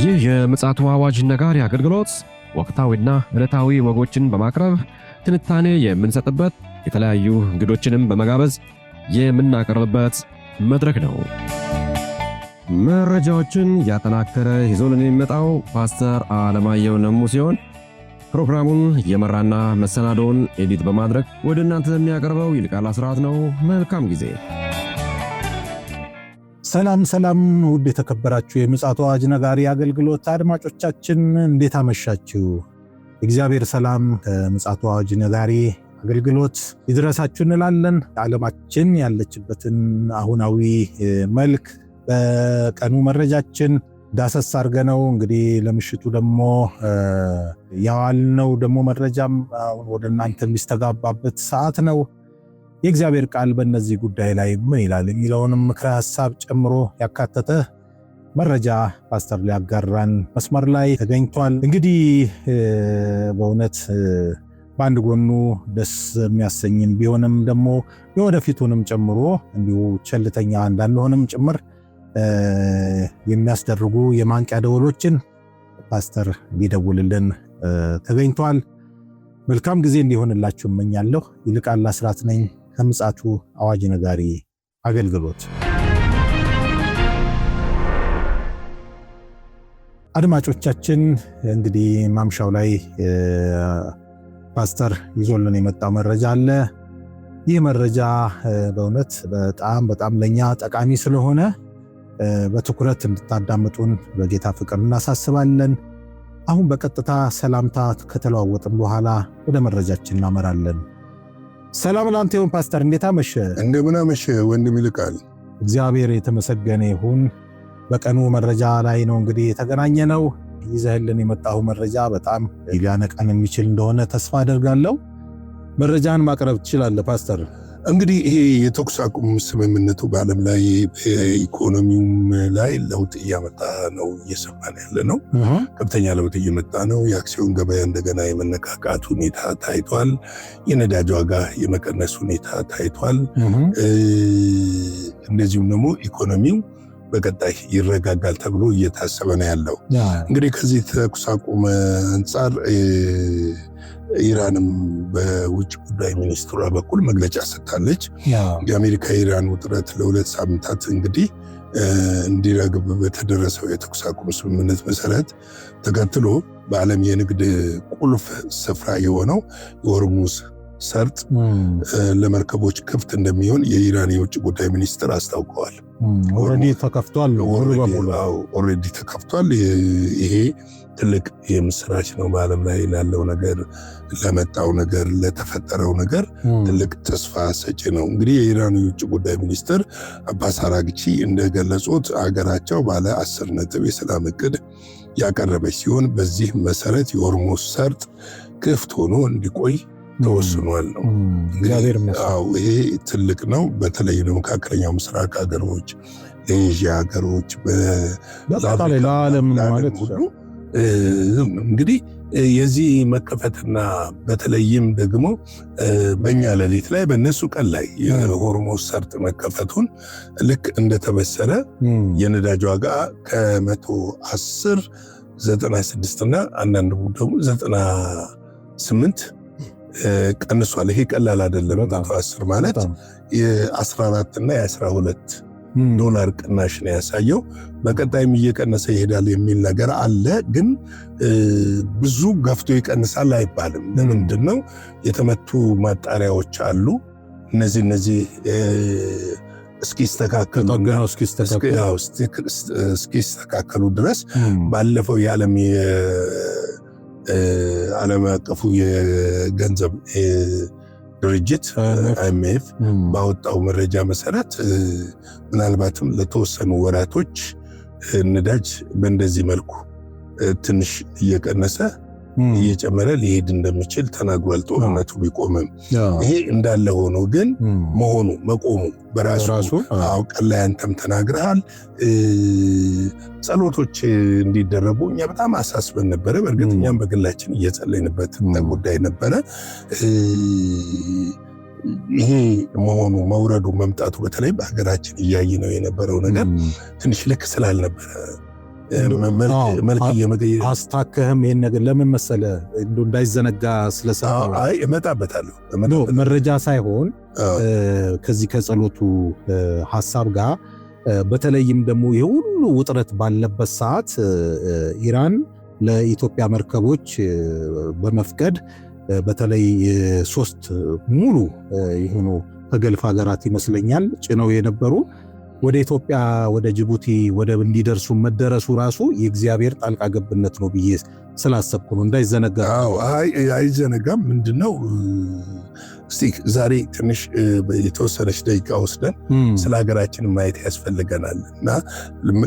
ይህ የምፅዓቱ አዋጅ ነጋሪ አገልግሎት ወቅታዊና ዕለታዊ ወጎችን በማቅረብ ትንታኔ የምንሰጥበት የተለያዩ እንግዶችንም በመጋበዝ የምናቀርብበት መድረክ ነው። መረጃዎችን ያጠናከረ ይዞልን የሚመጣው ፓስተር አለማየሁ ነሙ ሲሆን ፕሮግራሙን የመራና መሰናዶውን ኤዲት በማድረግ ወደ እናንተ የሚያቀርበው ይልቃል አስራት ነው። መልካም ጊዜ። ሰላም ውድ የተከበራችሁ የምፅዓቱ አዋጅ ነጋሪ አገልግሎት አድማጮቻችን እንዴት አመሻችሁ? እግዚአብሔር ሰላም ከምፅዓቱ አዋጅ ነጋሪ አገልግሎት ይድረሳችሁ እንላለን። ዓለማችን ያለችበትን አሁናዊ መልክ በቀኑ መረጃችን ዳሰስ አድርገነው እንግዲህ ለምሽቱ ደግሞ ያዋልነው ደግሞ መረጃም አሁን ወደ እናንተ የሚስተጋባበት ሰዓት ነው። የእግዚአብሔር ቃል በእነዚህ ጉዳይ ላይ ምን ይላል የሚለውንም ምክረ ሐሳብ ጨምሮ ያካተተ መረጃ ፓስተር ሊያጋራን መስመር ላይ ተገኝቷል። እንግዲህ በእውነት በአንድ ጎኑ ደስ የሚያሰኝን ቢሆንም ደግሞ የወደፊቱንም ጨምሮ እንዲሁ ቸልተኛ እንዳንሆንም ጭምር የሚያስደርጉ የማንቂያ ደወሎችን ፓስተር ሊደውልልን ተገኝቷል። መልካም ጊዜ እንዲሆንላችሁ እመኛለሁ። ይልቃል አስራት ነኝ ከምፅዓቱ አዋጅ ነጋሪ አገልግሎት። አድማጮቻችን እንግዲህ ማምሻው ላይ ፓስተር ይዞልን የመጣው መረጃ አለ። ይህ መረጃ በእውነት በጣም ለኛ ጠቃሚ ስለሆነ በትኩረት እንድታዳምጡን በጌታ ፍቅር እናሳስባለን። አሁን በቀጥታ ሰላምታ ከተለዋወጥን በኋላ ወደ መረጃችን እናመራለን። ሰላም ላንተ ይሁን ፓስተር፣ እንዴት አመሸ? እንደምን አመሸ ወንድም ይልቃል። እግዚአብሔር የተመሰገነ ይሁን። በቀኑ መረጃ ላይ ነው እንግዲህ የተገናኘ ነው። ይዘህልን የመጣው መረጃ በጣም ሊያነቃን የሚችል እንደሆነ ተስፋ አደርጋለሁ። መረጃን ማቅረብ ትችላለህ ፓስተር። እንግዲህ ይሄ የተኩስ አቁም ስምምነቱ በዓለም ላይ በኢኮኖሚውም ላይ ለውጥ እያመጣ ነው፣ እየሰማን ያለ ነው። ከፍተኛ ለውጥ እየመጣ ነው። የአክሲዮን ገበያ እንደገና የመነቃቃት ሁኔታ ታይቷል። የነዳጅ ዋጋ የመቀነስ ሁኔታ ታይቷል። እንደዚሁም ደግሞ ኢኮኖሚው በቀጣይ ይረጋጋል ተብሎ እየታሰበ ነው ያለው። እንግዲህ ከዚህ ተኩስ አቁም አንጻር ኢራንም በውጭ ጉዳይ ሚኒስትሯ በኩል መግለጫ ሰጥታለች። የአሜሪካ ኢራን ውጥረት ለ2 ሳምንታት እንግዲህ እንዲረግብ በተደረሰው የተኩስ አቁም ስምምነት መሰረት ተከትሎ በዓለም የንግድ ቁልፍ ስፍራ የሆነው የሆርሙዝ ሰርጥ ለመርከቦች ክፍት እንደሚሆን የኢራን የውጭ ጉዳይ ሚኒስትር አስታውቀዋል። ኦሬዲ ተከፍቷል። ኦሬዲ ተከፍቷል። ይሄ ትልቅ የምስራች ነው። በዓለም ላይ ላለው ነገር፣ ለመጣው ነገር፣ ለተፈጠረው ነገር ትልቅ ተስፋ ሰጪ ነው። እንግዲህ የኢራን የውጭ ጉዳይ ሚኒስትር አባስ አራግቺ እንደገለጹት አገራቸው ባለ 10 ነጥብ የሰላም እቅድ ያቀረበች ሲሆን በዚህ መሰረት የሆርሙዝ ሰርጥ ክፍት ሆኖ እንዲቆይ ተወስኗል ነው። ይሄ ትልቅ ነው። በተለይ ለመካከለኛው ምስራቅ ሀገሮች፣ ለኤዥያ ሀገሮች፣ ለዓለም ማለት ሁሉ እንግዲህ የዚህ መከፈትና በተለይም ደግሞ በእኛ ሌሊት ላይ በእነሱ ቀን ላይ የሆርሙዝ ሰርጥ መከፈቱን ልክ እንደተበሰረ የነዳጅ ዋጋ ከ110 96 እና አንዳንድ ደግሞ 98 ቀንሷል። ይሄ ቀላል አይደለም። 110 ማለት የ14 እና የ12 ዶላር ቅናሽ ነው ያሳየው። በቀጣይም እየቀነሰ ይሄዳል የሚል ነገር አለ። ግን ብዙ ገፍቶ ይቀንሳል አይባልም። ለምንድን ነው? የተመቱ ማጣሪያዎች አሉ። እነዚህ እስኪስተካከሉ ድረስ ባለፈው የዓለም ዓለም አቀፉ የገንዘብ ድርጅት IMF ባወጣው መረጃ መሰረት ምናልባትም ለተወሰኑ ወራቶች ነዳጅ በእንደዚህ መልኩ ትንሽ እየቀነሰ እየጨመረ ሊሄድ እንደሚችል ተናግሯል። ጦርነቱ ቢቆምም ይሄ እንዳለ ሆኖ ግን መቆሙ በራሱ ቀን ላይ አንተም ተናግረሃል። ጸሎቶች እንዲደረጉ እኛ በጣም አሳስበን ነበረ። በእርግጥ እኛም በግላችን እየጸለይንበት ጉዳይ ነበረ። ይሄ መሆኑ መውረዱ መምጣቱ በተለይ በሀገራችን እያየ ነው የነበረው ነገር ትንሽ ልክ ስላልነበረ መልክ የመቀየር አስታከህም ይሄን ነገር ለምን መሰለ እንዳይዘነጋ ስለሰጠው እመጣበታለሁ መረጃ ሳይሆን ከዚህ ከጸሎቱ ሐሳብ ጋር በተለይም ደግሞ የሁሉ ውጥረት ባለበት ሰዓት ኢራን ለኢትዮጵያ መርከቦች በመፍቀድ በተለይ 3 ሙሉ የሆኑ ከገልፍ ሀገራት ይመስለኛል ጭነው የነበሩ ወደ ኢትዮጵያ ወደ ጅቡቲ ወደብ እንዲደርሱ መደረሱ ራሱ የእግዚአብሔር ጣልቃ ገብነት ነው ብዬ ስላሰብኩ ነው። እንዳይዘነጋ። አይዘነጋም። ምንድነው እስቲ ዛሬ ትንሽ የተወሰነች ደቂቃ ወስደን ስለ ሀገራችን ማየት ያስፈልገናል እና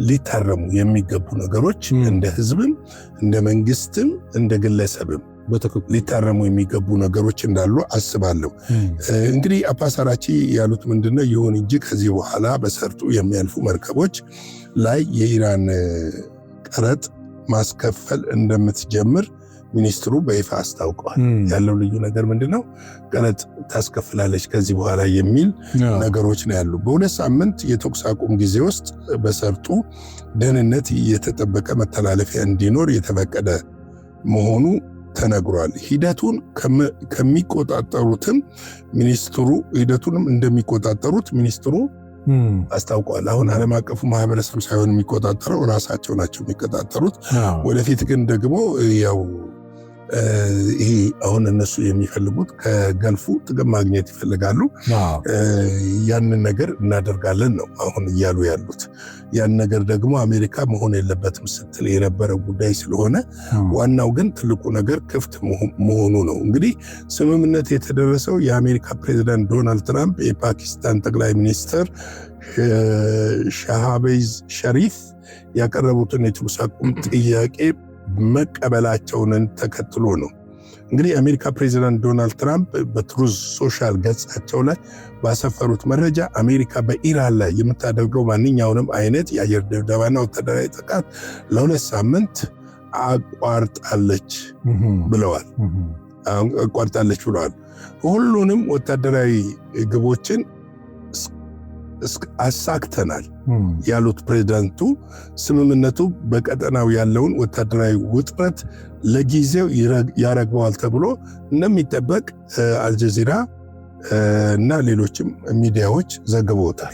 ሊታረሙ የሚገቡ ነገሮች እንደ ህዝብም እንደ መንግስትም እንደ ግለሰብም ሊታረሙ የሚገቡ ነገሮች እንዳሉ አስባለሁ። እንግዲህ አፓሳራቺ ያሉት ምንድነው ይሁን እንጂ ከዚህ በኋላ በሰርጡ የሚያልፉ መርከቦች ላይ የኢራን ቀረጥ ማስከፈል እንደምትጀምር ሚኒስትሩ በይፋ አስታውቀዋል። ያለው ልዩ ነገር ምንድነው? ቀረጥ ታስከፍላለች ከዚህ በኋላ የሚል ነገሮች ነው ያሉ። በ2 ሳምንት የተኩስ አቁም ጊዜ ውስጥ በሰርጡ ደህንነት የተጠበቀ መተላለፊያ እንዲኖር የተፈቀደ መሆኑ ተነግሯል። ሂደቱን ከሚቆጣጠሩትም ሂደቱንም እንደሚቆጣጠሩት ሚኒስትሩ አስታውቋል። አሁን ዓለም አቀፉ ማህበረሰብ ሳይሆን የሚቆጣጠረው ራሳቸው ናቸው የሚቆጣጠሩት። ወደፊት ግን ደግሞ ያው ይሄ አሁን እነሱ የሚፈልጉት ከገልፉ ጥቅም ማግኘት ይፈልጋሉ። ያንን ነገር እናደርጋለን ነው አሁን እያሉ ያሉት። ያን ነገር ደግሞ አሜሪካ መሆን የለበትም ስትል የነበረ ጉዳይ ስለሆነ ዋናው ግን ትልቁ ነገር ክፍት መሆኑ ነው። እንግዲህ ስምምነት የተደረሰው የአሜሪካ ፕሬዚዳንት ዶናልድ ትራምፕ የፓኪስታን ጠቅላይ ሚኒስትር ሻህባዝ ሸሪፍ ያቀረቡትን የተኩስ አቁም ጥያቄ መቀበላቸውን ተከትሎ ነው። እንግዲህ የአሜሪካ ፕሬዚዳንት ዶናልድ ትራምፕ በትሩዝ ሶሻል ገጻቸው ላይ ባሰፈሩት መረጃ አሜሪካ በኢራን ላይ የምታደርገው ማንኛውንም አይነት የአየር ድብደባና ወታደራዊ ጥቃት ለ2 ሳምንት አቋርጣለች ብለዋል። ሁሉንም ወታደራዊ ግቦችን አሳክተናል ያሉት ፕሬዝዳንቱ ስምምነቱ በቀጠናው ያለውን ወታደራዊ ውጥረት ለጊዜው ያረግበዋል ተብሎ እንደሚጠበቅ አልጀዚራ እና ሌሎችም ሚዲያዎች ዘግበውታል።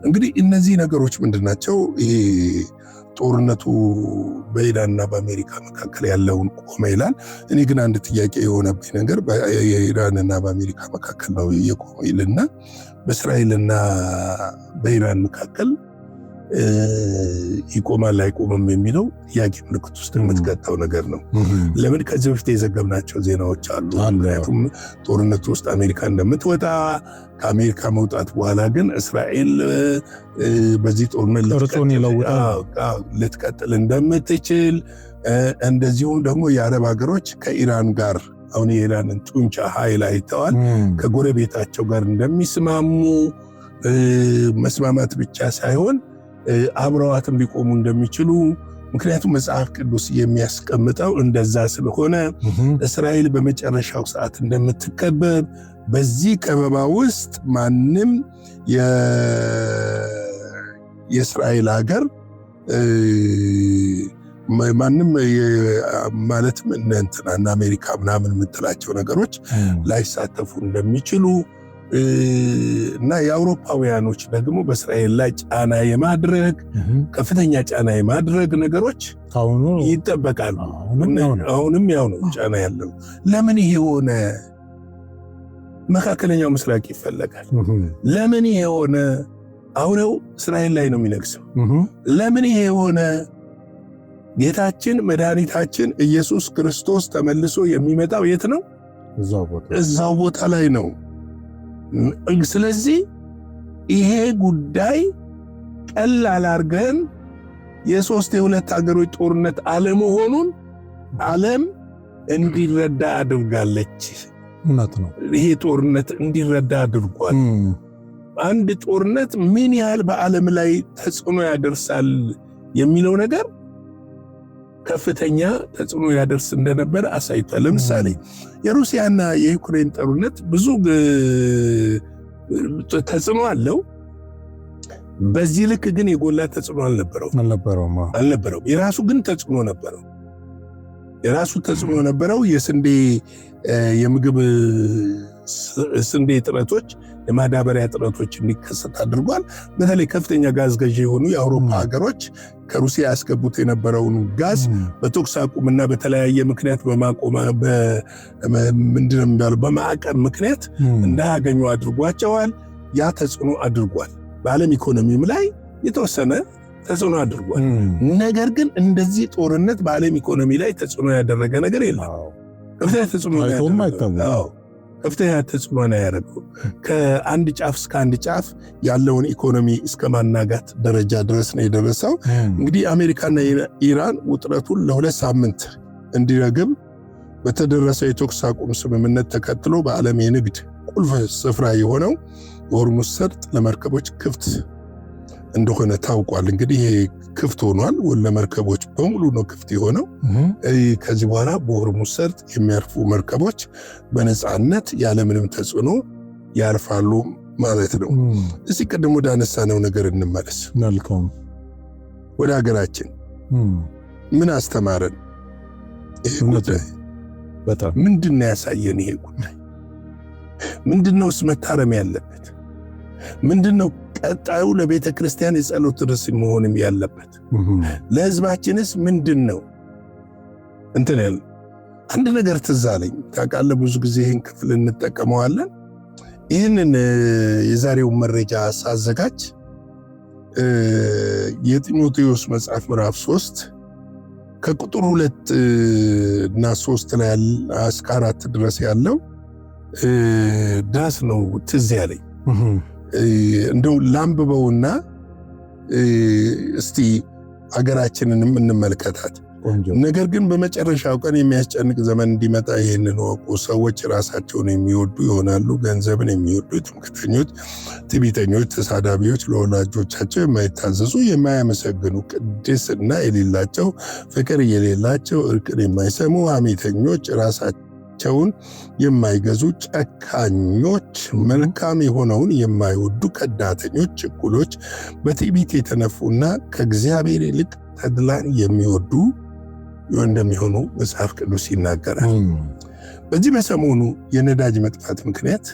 እንግዲህ እነዚህ ነገሮች ምንድናቸው? ይሄ ጦርነቱ በኢራንና በአሜሪካ መካከል ያለውን ቆመ ይላል። እኔ ግን አንድ ጥያቄ የሆነብኝ ነገር በኢራንና በአሜሪካ መካከል ነው የቆመ ይልና በእስራኤልና በኢራን መካከል ይቆማል አይቆምም የሚለው ጥያቄ ምልክት ውስጥ የምትገጣው ነገር ነው። ለምን ከዚህ በፊት የዘገብናቸው ዜናዎች አሉ። ምክንያቱም ጦርነቱ ውስጥ አሜሪካ እንደምትወጣ ከአሜሪካ መውጣት በኋላ ግን እስራኤል በዚህ ጦርነት ልትቀጥል እንደምትችል እንደዚሁም ደግሞ የአረብ ሀገሮች ከኢራን ጋር አሁን የኢራንን ጡንቻ ኃይል አይተዋል ከጎረቤታቸው ጋር እንደሚስማሙ መስማማት ብቻ ሳይሆን አብረዋትም ሊቆሙ እንደሚችሉ ምክንያቱም መጽሐፍ ቅዱስ የሚያስቀምጠው እንደዛ ስለሆነ እስራኤል በመጨረሻው ሰዓት እንደምትከበብ በዚህ ከበባ ውስጥ ማንም የእስራኤል ሀገር ማንም ማለትም እንትና አሜሪካ ምናምን የምትላቸው ነገሮች ላይሳተፉ እንደሚችሉ እና የአውሮፓውያኖች ደግሞ በእስራኤል ላይ ጫና የማድረግ ከፍተኛ ጫና የማድረግ ነገሮች ይጠበቃሉ። አሁንም ያው ነው ጫና ያለው። ለምን ይሄ ሆነ? መካከለኛው ምስራቅ ይፈለጋል። ለምን ይሄ ሆነ? አውሬው እስራኤል ላይ ነው የሚነግሰው። ለምን ይሄ ሆነ? ጌታችን መድኃኒታችን ኢየሱስ ክርስቶስ ተመልሶ የሚመጣው የት ነው? እዛው ቦታ ላይ ነው። ስለዚህ ይሄ ጉዳይ ቀላል አድርገን የ2 ሀገሮች ጦርነት አለመሆኑን ዓለም እንዲረዳ አድርጋለች። እውነት ነው። ይሄ ጦርነት እንዲረዳ አድርጓል። አንድ ጦርነት ምን ያህል በዓለም ላይ ተጽዕኖ ያደርሳል የሚለው ነገር ከፍተኛ ተጽዕኖ ያደርስ እንደነበር አሳይቷል። ለምሳሌ የሩሲያና የዩክሬን ጦርነት ብዙ ተጽዕኖ አለው። በዚህ ልክ ግን የጎላ ተጽዕኖ አልነበረው። የራሱ ግን ተጽዕኖ ነበረው። የስንዴ የምግብ ስንዴ እጥረቶች፣ የማዳበሪያ እጥረቶች እንዲከሰት አድርጓል። በተለይ ከፍተኛ ጋዝ ገዢ የሆኑ የአውሮፓ ሀገሮች ከሩሲያ ያስገቡት የነበረውን ጋዝ በተኩስ አቁምና በተለያየ ምክንያት በማዕቀብ ምክንያት እንዳያገኙ አድርጓቸዋል። ያ ተጽዕኖ አድርጓል። በዓለም ኢኮኖሚም ላይ የተወሰነ ተጽዕኖ አድርጓል። ነገር ግን እንደዚህ ጦርነት በዓለም ኢኮኖሚ ላይ ተጽዕኖ ያደረገ ነገር የለም። ከፍተኛ ተጽዕኖ ነው ያደረገው። ከአንድ ጫፍ እስከ አንድ ጫፍ ያለውን ኢኮኖሚ እስከ ማናጋት ደረጃ ድረስ ነው የደረሰው። እንግዲህ አሜሪካና ኢራን ውጥረቱን ለ2 ሳምንት እንዲረግብ በተደረሰው የተኩስ አቁም ስምምነት ተከትሎ በዓለም የንግድ ቁልፍ ስፍራ የሆነው የሆርሙዝ ሰርጥ ለመርከቦች ክፍት እንደሆነ ታውቋል። እንግዲህ ይሄ ክፍት ሆኗል። ለመርከቦች በሙሉ ነው ክፍት የሆነው። ከዚህ በኋላ በሆርሙዝ ሰርጥ የሚያርፉ መርከቦች በነፃነት ያለምንም ተጽዕኖ ያርፋሉ ማለት ነው። እስቲ ቀደም ወደ አነሳነው ነገር እንመለስ። ወደ ሀገራችን ምን አስተማረን ይሄ ጉዳይ? ምንድነው ያሳየን ይሄ ጉዳይ? ምንድነውስ መታረም ያለበት? ምንድነው ቀጣዩ ለቤተ ክርስቲያን የጸሎት ርዕስ መሆንም ያለበት? ለህዝባችንስ ምንድነው እንትን ያለ? አንድ ነገር ትዝ አለኝ። ታውቃለህ፣ ብዙ ጊዜ ይህን ክፍል እንጠቀመዋለን። ይህንን የዛሬውን መረጃ ሳዘጋጅ የጢሞቴዎስ መጽሐፍ ምዕራፍ 3 ከቁጥር 2 እና 3 ላይ እስከ 4 ድረስ ያለው ድረስ ነው ትዝ ያለኝ። እንደው ላንብበውና እስቲ አገራችንንም እንመልከታት። ነገር ግን በመጨረሻው ቀን የሚያስጨንቅ ዘመን እንዲመጣ ይህንን ወቁ። ሰዎች ራሳቸውን የሚወዱ ይሆናሉ፣ ገንዘብን የሚወዱ፣ ትምክህተኞች፣ ትዕቢተኞች፣ ተሳዳቢዎች፣ ለወላጆቻቸው የማይታዘዙ፣ የማያመሰግኑ፣ ቅድስና የሌላቸው፣ ፍቅር የሌላቸው፣ እርቅን የማይሰሙ፣ ሐሜተኞች፣ ራሳቸውን የማይገዙ፣ ጨካኞች፣ መልካም የሆነውን የማይወዱ፣ ከዳተኞች፣ ችኩሎች፣ በትዕቢት የተነፉና ከእግዚአብሔር ይልቅ ተድላን የሚወዱ እንደሚሆኑ መጽሐፍ ቅዱስ ይናገራል። በዚህ በሰሞኑ የነዳጅ መጥፋት ምክንያት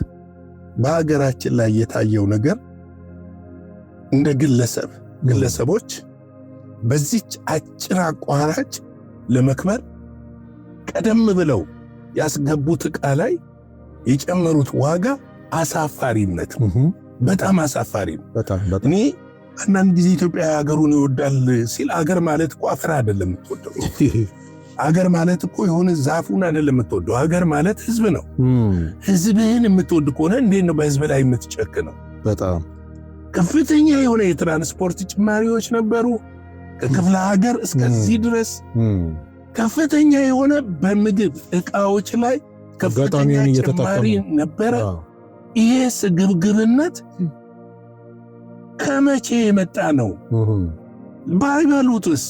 በሀገራችን ላይ የታየው ነገር እንደ ግለሰቦች በዚች አጭር አቋራጭ ለመክበር ቀደም ብለው ያስገቡት ዕቃ ላይ የጨመሩት ዋጋ አሳፋሪነት፣ በጣም አሳፋሪ ነው። እኔ አንዳንድ ጊዜ ኢትዮጵያ ሀገሩን ይወዳል ሲል አገር ማለት እኮ አፈር አይደለም የምትወደው። አገር ማለት እኮ የሆነ ዛፉን አይደለም የምትወደው። አገር ማለት ህዝብ ነው። ህዝብህን የምትወድ ከሆነ እንዴት ነው በህዝብ ላይ የምትጨክነው? በጣም ከፍተኛ የሆነ የትራንስፖርት ጭማሪዎች ነበሩ። ከክፍለ ሀገር እስከዚህ ድረስ ከፍተኛ የሆነ በምግብ ዕቃዎች ላይ ከፍተኛ ጭማሪ ነበረ። ይሄ ስግብግብነት ከመቼ የመጣ ነው? ባይበሉትስ?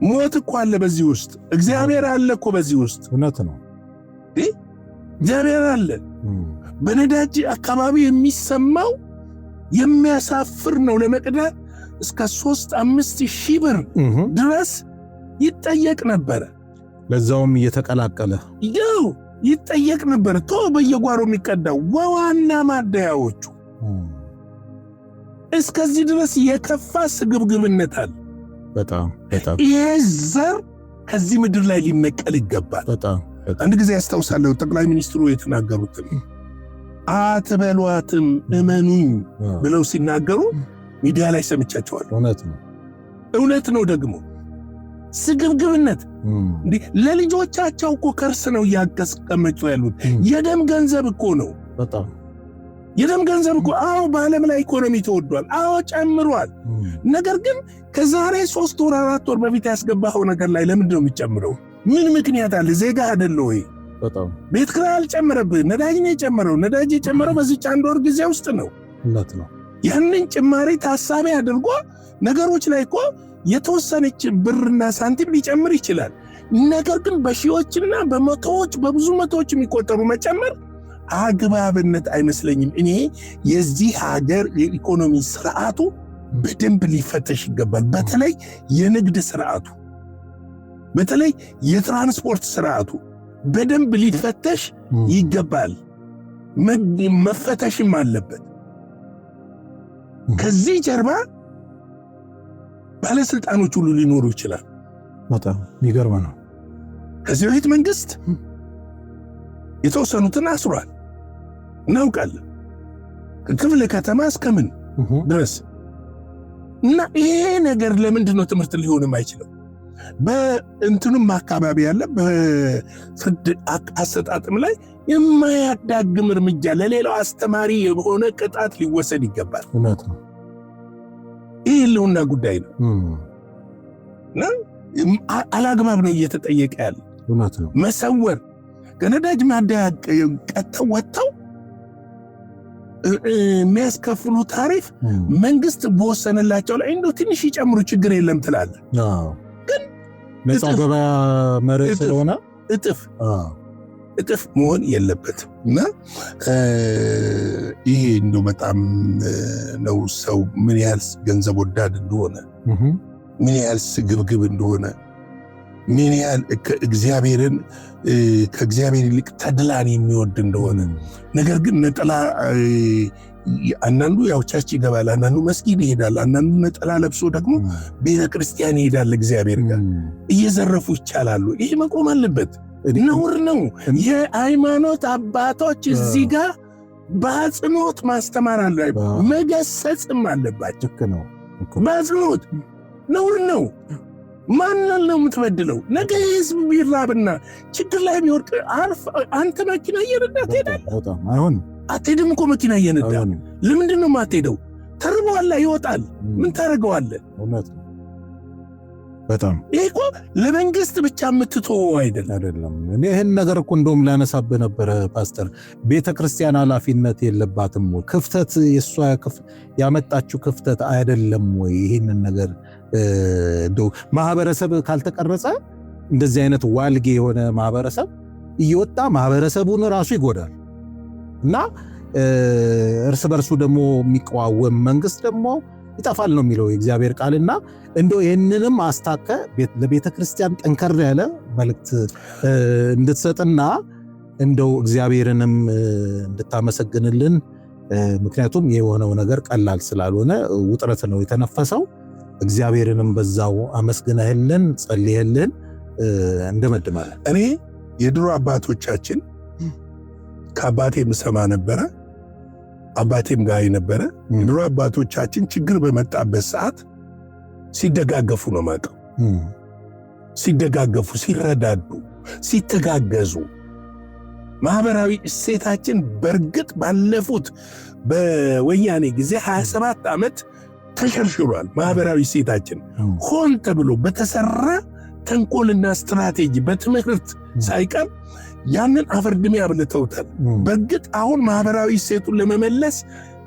ሞት እኮ አለ በዚህ ውስጥ። እግዚአብሔር አለ እኮ በዚህ ውስጥ። እውነት ነው። እግዚአብሔር አለ። በነዳጅ አካባቢ የሚሰማው የሚያሳፍር ነው። ለመቅዳት እስከ 3-5 ሺህ ብር ድረስ ይጠየቅ ነበረ። ለዛውም እየተቀላቀለ ያው ይጠየቅ ነበረ። በየጓሮ የሚቀዳው ዋና ማደያዎቹ እስከዚህ ድረስ የከፋ ስግብግብነት አለ። በጣም ይሄ ዘር ከዚህ ምድር ላይ ሊነቀል ይገባል። አንድ ጊዜ ያስታውሳለሁ ጠቅላይ ሚኒስትሩ የተናገሩትን አትበሏትም እመኑኝ ብለው ሲናገሩ ሚዲያ ላይ ሰምቻቸዋለሁ። እውነት ነው። ደግሞ ስግብግብነት እንዴ! ለልጆቻቸው እኮ ከርስ ነው እያስቀመጡ ያሉት። የደም ገንዘብ እኮ ነው። የደም ገንዘብ እኮ። አዎ በዓለም ላይ ኢኮኖሚ ተወዷል። አዎ ጨምሯል። ነገር ግን ከዛሬ 3 ወር 4 ወር በፊት ያስገባኸው ነገር ላይ ለምንድን ነው የሚጨምረው? ምን ምክንያት አለ? ዜጋ አይደለ ወይ? ቤት ኪራይ አልጨመረብህ። ነዳጅ ነው የጨመረው። ነዳጅ የጨመረው በዚህ 1 ወር ጊዜ ውስጥ ነው። ያንን ጭማሪ ታሳቢ አድርጎ ነገሮች ላይ እኮ የተወሰነች ብርና ሳንቲም ሊጨምር ይችላል። ነገር ግን በሺዎችና በመቶዎች በብዙ መቶዎች የሚቆጠሩ መጨመር አግባብነት አይመስለኝም። እኔ የዚህ ሀገር የኢኮኖሚ ስርዓቱ በደንብ ሊፈተሽ ይገባል። በተለይ የንግድ ስርዓቱ፣ በተለይ የትራንስፖርት ስርዓቱ በደንብ ሊፈተሽ ይገባል። መፈተሽም አለበት። ከዚህ ጀርባ ባለስልጣኖች ሁሉ ሊኖሩ ይችላል። በጣም የሚገርም ነው። ከዚህ በፊት መንግስት የተወሰኑትን አስሯል፣ እናውቃለን። ከክፍለ ከተማ እስከምን ድረስ እና ይሄ ነገር ለምንድን ነው ትምህርት ሊሆንም አይችልም? በእንትኑም አካባቢ ያለ በፍርድ አሰጣጥም ላይ የማያዳግም እርምጃ ለሌላው አስተማሪ የሆነ ቅጣት ሊወሰድ ይገባል። እውነት ነው። ይህ ህልውና ጉዳይ ነው እና አላግባብ ነው እየተጠየቀ ያለ። እውነት ነው። መሰወር ከነዳጅ ማደያ ቀጥተው ወጥተው የሚያስከፍሉ ታሪፍ መንግስት በወሰነላቸው ላይ እንደው ትንሽ ይጨምሩ ችግር የለም ትላለ። ግን ነፃ ገበያ መሬት ስለሆነ እጥፍ መሆን የለበትም እና ይሄ እንደው በጣም ነው ሰው ምን ያህል ገንዘብ ወዳድ እንደሆነ፣ ምን ያህል ስግብግብ እንደሆነ፣ ምን ያህል እግዚአብሔርን ከእግዚአብሔር ይልቅ ተድላን የሚወድ እንደሆነ። ነገር ግን ነጠላ አንዳንዱ ያው ቸርች ይገባል፣ አንዳንዱ መስጊድ ይሄዳል፣ አንዳንዱ ነጠላ ለብሶ ደግሞ ቤተ ክርስቲያን ይሄዳል። እግዚአብሔር ጋር እየዘረፉ ይቻላሉ። ይሄ መቆም አለበት። ነውር ነው። የሃይማኖት አባቶች እዚህ ጋር በአጽንኦት ማስተማር አለባቸው፣ መገሰጽም አለባቸው። በአጽንኦት ነውር ነው። ማንን ነው የምትበድለው? ነገ ህዝብ ቢራብና ችግር ላይ ቢወድቅ አንተ መኪና እየነዳ ትሄዳለህ? አይሆንም። አትሄድም እኮ መኪና እየነዳ። ለምንድን ነው የማትሄደው? ተርበዋላ፣ ይወጣል። ምን ታደርገዋለህ? በጣም ይሄ እኮ ለመንግስት ብቻ የምትተወው አይደለም። እኔ ይህን ነገር እኮ እንደውም ላነሳብህ ነበረ ፓስተር። ቤተክርስቲያን ኃላፊነት የለባትም ወይ? ክፍተት የእሷ ያመጣችው ክፍተት አይደለም ወይ? ይህንን ነገር እንደው ማህበረሰብ ካልተቀረጸ እንደዚህ አይነት ዋልጌ የሆነ ማህበረሰብ እየወጣ ማህበረሰቡን ራሱ ይጎዳል እና እርስ በርሱ ደግሞ የሚቃወም መንግስት ደግሞ ይጠፋል ነው የሚለው የእግዚአብሔር ቃልና እንደው ይህንንም አስታከ ለቤተ ክርስቲያን ጠንከር ያለ መልእክት እንድትሰጥና እንደው እግዚአብሔርንም እንድታመሰግንልን። ምክንያቱም የሆነው ነገር ቀላል ስላልሆነ ውጥረት ነው የተነፈሰው። እግዚአብሔርንም በዛው አመስግነህልን ጸልየልን እንደመድማለን። እኔ የድሮ አባቶቻችን ከአባቴም ሰማ ነበረ፣ አባቴም ጋር ነበረ። የድሮ አባቶቻችን ችግር በመጣበት ሰዓት ሲደጋገፉ ነው ማቀው። ሲደጋገፉ፣ ሲረዳዱ፣ ሲተጋገዙ ማህበራዊ እሴታችን በእርግጥ ባለፉት በወያኔ ጊዜ 27 ዓመት ተሸርሽሯል። ማህበራዊ እሴታችን ሆን ተብሎ በተሰራ ተንኮልና ስትራቴጂ በትምህርት ሳይቀር ያንን አፈርድሜ አብልተውታል። በእርግጥ አሁን ማህበራዊ እሴቱን ለመመለስ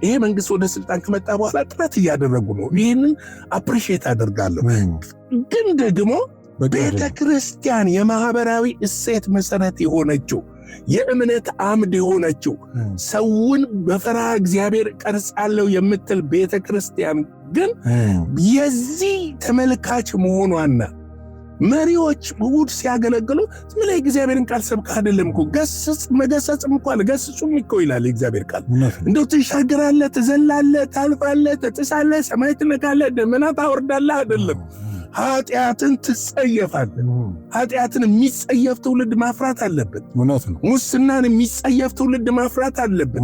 ይሄ መንግስት ወደ ስልጣን ከመጣ በኋላ ጥረት እያደረጉ ነው። ይህንን አፕሪሼት አደርጋለሁ። ግን ደግሞ ቤተ ክርስቲያን የማህበራዊ እሴት መሰረት የሆነችው የእምነት አምድ የሆነችው ሰውን በፈሪሃ እግዚአብሔር ቀርጻለሁ የምትል ቤተ ክርስቲያን ግን የዚህ ተመልካች መሆኗና መሪዎች ውድ ሲያገለግሉ ስለ እግዚአብሔርን ቃል ሰብከ አይደለም እኮ መገሰጽም እኮ ገስጹም እኮ ይላል እግዚአብሔር ቃል። እንደው ትሻገራለህ፣ ትዘላለህ፣ ታልፋለህ፣ ትጥሳለህ፣ ሰማይ ትነካለህ፣ ደመና ታወርዳለህ አይደለም። ኃጢአትን ትጸየፋለህ። ኃጢአትን የሚጸየፍ ትውልድ ማፍራት አለበት። ሙስናን የሚጸየፍ ትውልድ ማፍራት አለበት።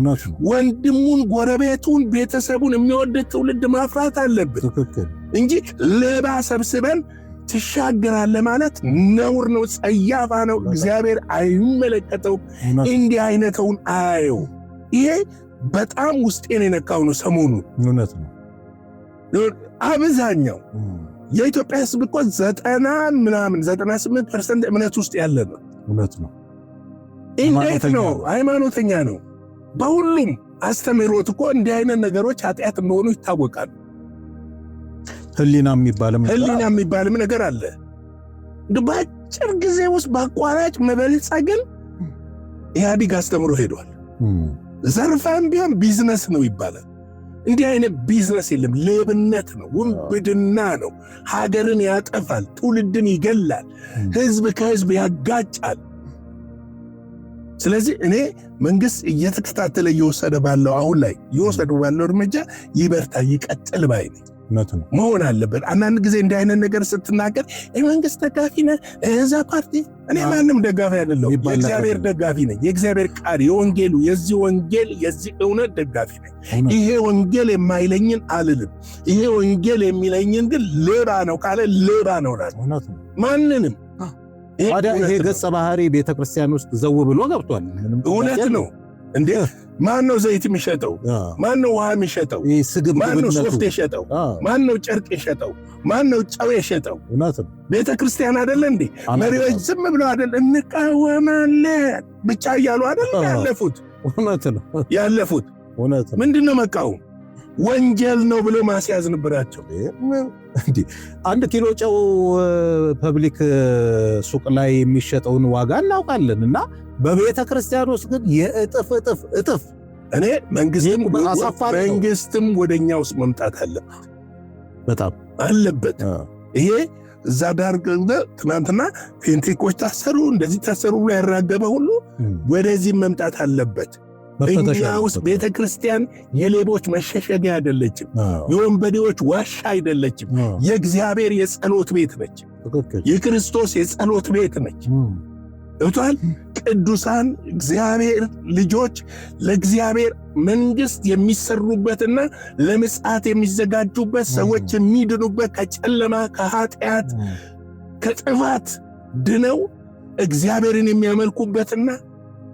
ወንድሙን፣ ጎረቤቱን፣ ቤተሰቡን የሚወድ ትውልድ ማፍራት አለበት እንጂ ሌባ ሰብስበን ትሻገራለህ ማለት ነውር ነው፣ ጸያፋ ነው። እግዚአብሔር አይመለከተው፣ እንዲህ አይነተውን አየው። ይሄ በጣም ውስጤን የነካው ነው። ሰሞኑን እውነት ነው። አብዛኛው የኢትዮጵያ ሕዝብ እኮ 98% እምነት ውስጥ ያለ ነው። እውነት ነው። እንዴት ነው? ሃይማኖተኛ ነው። በሁሉም አስተምህሮት እኮ እንዲህ አይነት ነገሮች ኃጢአት እንደሆኑ ይታወቃል። ህሊና የሚባልም ነገር አለ። በአጭር ጊዜ ውስጥ በአቋራጭ መበልጸግን ኢህአዲግ አስተምሮ ሄዷል። ዘርፋም ቢሆን ቢዝነስ ነው ይባላል። እንዲህ አይነት ቢዝነስ የለም። ሌብነት ነው፣ ውንብድና ነው። ሀገርን ያጠፋል፣ ትውልድን ይገላል፣ ህዝብ ከህዝብ ያጋጫል። ስለዚህ እኔ መንግስት እየተከታተለ እየወሰደ ባለው አሁን ላይ እየወሰደ ባለው እርምጃ ይበርታ፣ ይቀጥል ባይ ነኝ። መሆን አለበት። አንዳንድ ጊዜ እንዲህ አይነት ነገር ስትናገር የመንግስት ደጋፊ ነህ እዛ ፓርቲ፣ እኔ ማንም ደጋፊ አይደለሁም። የእግዚአብሔር ደጋፊ ነኝ። የእግዚአብሔር ቃል የወንጌሉ የዚህ ወንጌል የዚህ እውነት ደጋፊ ነኝ። ይሄ ወንጌል የማይለኝን አልልም። ይሄ ወንጌል የሚለኝን ግን ሌባ ነው ካለ ሌባ ነው እላለሁ። ማንንም ይሄ ገጸ ባህሪ ቤተክርስቲያን ውስጥ ዘው ብሎ ገብቷል። እውነት ነው እንዴ? ማን ነው ዘይት የሚሸጠው? ማን ነው ውሃ የሚሸጠው? ማን ነው ሶፍት የሸጠው? ማን ነው ጨርቅ የሸጠው? ማን ነው ጨው የሸጠው? ቤተክርስቲያን አይደለ እንዴ? መሪዎች ዝም ብለው አይደል እንቃወማለን ብቻ እያሉ አይደል ያለፉት? ያለፉት ምንድነው መቃወም? ወንጀል ነው ብሎ ማስያዝ ነበራቸው። አንድ ኪሎ ጨው ፐብሊክ ሱቅ ላይ የሚሸጠውን ዋጋ እናውቃለን እና በቤተ ክርስቲያን ውስጥ ግን የእጥፍ እኔ መንግስትም ወደኛ ውስጥ መምጣት አለበት፣ በጣም አለበት። ይሄ እዛ ዳር ትናንትና ፔንቴኮች ታሰሩ፣ እንደዚህ ታሰሩ ብሎ ያራገበ ሁሉ ወደዚህ መምጣት አለበት። እኛ ውስጥ ቤተ ክርስቲያን የሌቦች መሸሸጊያ አይደለችም፣ የወንበዴዎች ዋሻ አይደለችም። የእግዚአብሔር የጸሎት ቤት ነች። የክርስቶስ የጸሎት ቤት ነች። እቷል ቅዱሳን እግዚአብሔር ልጆች ለእግዚአብሔር መንግስት የሚሰሩበትና ለምጽአት የሚዘጋጁበት፣ ሰዎች የሚድኑበት፣ ከጨለማ ከኃጢአት ከጥፋት ድነው እግዚአብሔርን የሚያመልኩበትና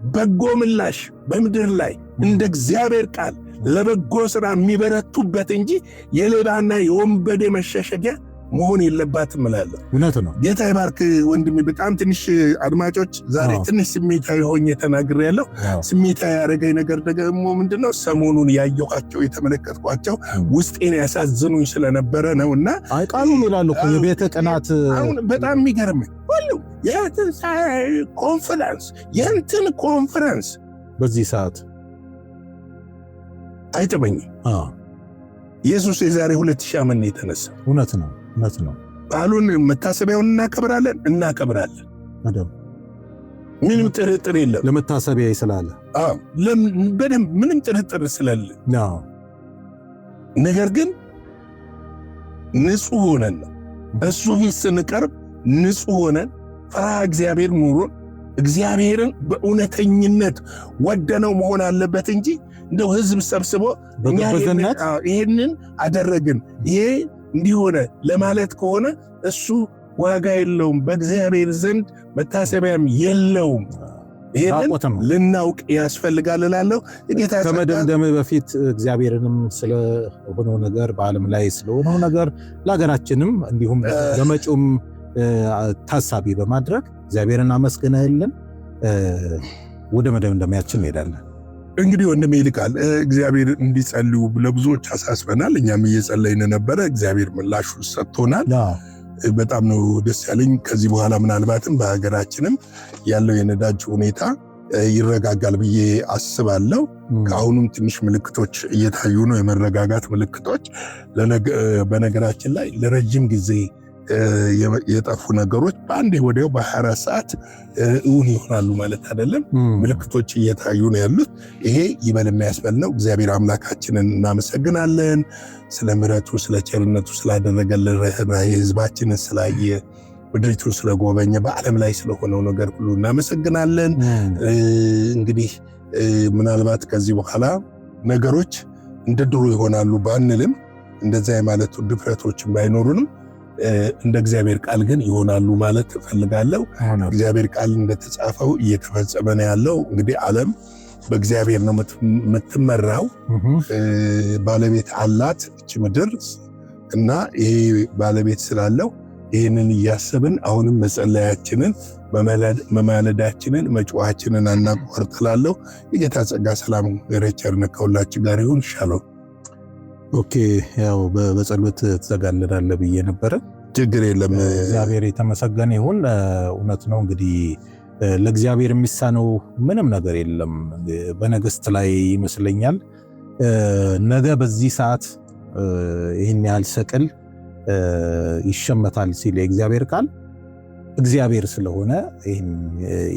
በጎ ምላሽ በምድር ላይ እንደ እግዚአብሔር ቃል ለበጎ ሥራ የሚበረቱበት እንጂ የሌባና የወንበዴ መሸሸጊያ መሆን የለባትም እላለሁ። እውነት ነው። ጌታ ይባርክ ወንድሜ። በጣም ትንሽ አድማጮች ዛሬ ትንሽ ስሜታዊ ሆኜ ተናግሬያለሁ። ስሜታዊ ያደረገኝ ነገር ደግሞ ምንድነው? ሰሞኑን ያየኋቸው የተመለከትኳቸው ውስጤን ያሳዝኑኝ ስለነበረ ነውና ቃሉን ይላሉ እኮ የቤተ ቅናት። አሁን በጣም የሚገርመኝ ሁሉ የእንትን ኮንፈረንስ በዚህ ሰዓት አይጥመኝም። ኢየሱስ የዛሬ 2000 ዓመት ነው የተነሳ። እውነት ነው። በዓሉን መታሰቢያውን እናከብራለን። ምንም ጥርጥር የለም። ለመታሰቢያ ይስላል። በደንብ ምንም ጥርጥር ስለሌለ ነገር ግን ንጹህ ሆነን ነው እሱ ፊት ስንቀርብ ንጹህ ሆነን ፈሪሃ እግዚአብሔር ኑሮን እግዚአብሔርን በእውነተኝነት ወደነው መሆን አለበት እንጂ እንደው ህዝብ ሰብስቦ ይሄንን አደረግን ይሄ እንዲሆነ ለማለት ከሆነ እሱ ዋጋ የለውም፣ በእግዚአብሔር ዘንድ መታሰቢያም የለውም። ይሄንን ልናውቅ ያስፈልጋል እላለሁ። ከመደምደም በፊት እግዚአብሔርንም ስለሆነው ነገር በዓለም ላይ ስለሆነው ነገር ለሀገራችንም እንዲሁም በመጪውም ታሳቢ በማድረግ እግዚአብሔርን አመስግነህልን ወደ መደምደሚያችን እንሄዳለን። እንግዲህ ወንድሜ ይልቃል እግዚአብሔር እንዲጸልዩ ለብዙዎች አሳስበናል። እኛም እየጸለይን ነበረ። እግዚአብሔር ምላሹ ሰጥቶናል። በጣም ነው ደስ ያለኝ። ከዚህ በኋላ ምናልባትም በሀገራችንም ያለው የነዳጅ ሁኔታ ይረጋጋል ብዬ አስባለሁ። ከአሁኑም ትንሽ ምልክቶች እየታዩ ነው፣ የመረጋጋት ምልክቶች። በነገራችን ላይ ለረጅም ጊዜ የጠፉ ነገሮች በአንዴ ወዲያው በ24 ሰዓት እውን ይሆናሉ ማለት አይደለም። ምልክቶች እየታዩ ነው ያሉት። ይሄ ይበል የሚያስበል ነው። እግዚአብሔር አምላካችንን እናመሰግናለን ስለ ምሕረቱ፣ ስለ ቸርነቱ፣ ስላደረገልን ርኅራኄ፣ ሕዝባችንን ስላየ፣ ምድሪቱን ስለጎበኘ፣ በዓለም ላይ ስለሆነው ነገር ሁሉ እናመሰግናለን። እንግዲህ ምናልባት ከዚህ በኋላ ነገሮች እንደ ድሮ ይሆናሉ ባንልም እንደዛ የማለቱ ድፍረቶችን ባይኖሩንም እንደ እግዚአብሔር ቃል ግን ይሆናሉ ማለት እፈልጋለሁ። እግዚአብሔር ቃል እንደተጻፈው እየተፈጸመ ነው ያለው። እንግዲህ ዓለም በእግዚአብሔር ነው የምትመራው። ባለቤት አላት እች ምድር እና ይሄ ባለቤት ስላለው ይህንን እያሰብን አሁንም መጸለያችንን መማለዳችንን መጫዋችንን አናቋርጥላለሁ። የጌታ ጸጋ ሰላም ገረቸርነት ከሁላችን ጋር ይሁን። ሻሎም። ኦኬ፣ ያው በጸሎት ተዘጋለዳለ ብዬ ነበረ። ችግር የለም። እግዚአብሔር የተመሰገነ ይሁን። እውነት ነው እንግዲህ ለእግዚአብሔር የሚሳነው ምንም ነገር የለም። በነገሥት ላይ ይመስለኛል ነገ በዚህ ሰዓት ይህን ያህል ሰቅል ይሸመታል ሲል የእግዚአብሔር ቃል እግዚአብሔር ስለሆነ ይህን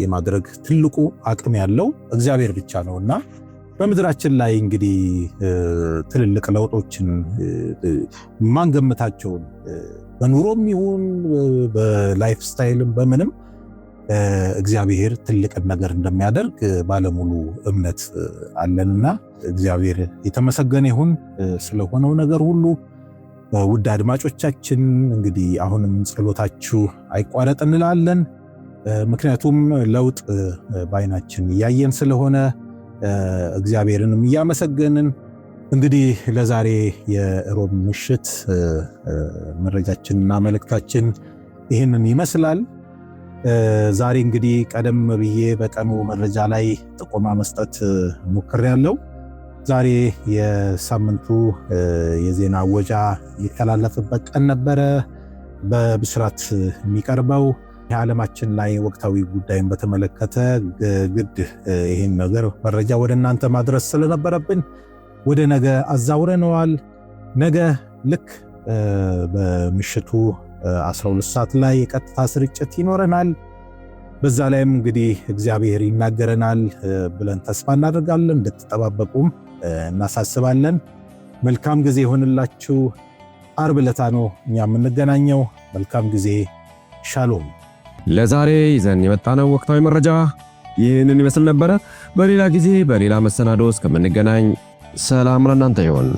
የማድረግ ትልቁ አቅም ያለው እግዚአብሔር ብቻ ነውና በምድራችን ላይ እንግዲህ ትልልቅ ለውጦችን ማንገምታቸውን በኑሮም ይሁን በላይፍ ስታይልም በምንም እግዚአብሔር ትልቅ ነገር እንደሚያደርግ ባለሙሉ እምነት አለንና እግዚአብሔር የተመሰገነ ይሁን ስለሆነው ነገር ሁሉ። ውድ አድማጮቻችን እንግዲህ አሁንም ጸሎታችሁ አይቋረጥ እንላለን። ምክንያቱም ለውጥ በዓይናችን እያየን ስለሆነ እግዚአብሔርንም እያመሰገንን እንግዲህ ለዛሬ የሮብ ምሽት መረጃችንና መልእክታችን ይህንን ይመስላል። ዛሬ እንግዲህ ቀደም ብዬ በቀኑ መረጃ ላይ ጥቆማ መስጠት ሞክሬያለሁ። ዛሬ የሳምንቱ የዜና አወጃ የሚተላለፍበት ቀን ነበረ። በብስራት የሚቀርበው የዓለማችን ላይ ወቅታዊ ጉዳይን በተመለከተ ግድ ይህን ነገር መረጃ ወደ እናንተ ማድረስ ስለነበረብን ወደ ነገ አዛውረነዋል። ነገ ልክ በምሽቱ 12 ሰዓት ላይ የቀጥታ ስርጭት ይኖረናል። በዛ ላይም እንግዲህ እግዚአብሔር ይናገረናል ብለን ተስፋ እናደርጋለን። እንድትጠባበቁም እናሳስባለን። መልካም ጊዜ ይሆንላችሁ። ዓርብ ዕለት ነው እኛ የምንገናኘው። መልካም ጊዜ። ሻሎም። ለዛሬ ይዘን የመጣነው ወቅታዊ መረጃ ይህንን ይመስል ነበረ። በሌላ ጊዜ በሌላ መሰናዶ እስከምንገናኝ ሰላም ለእናንተ ይሁን።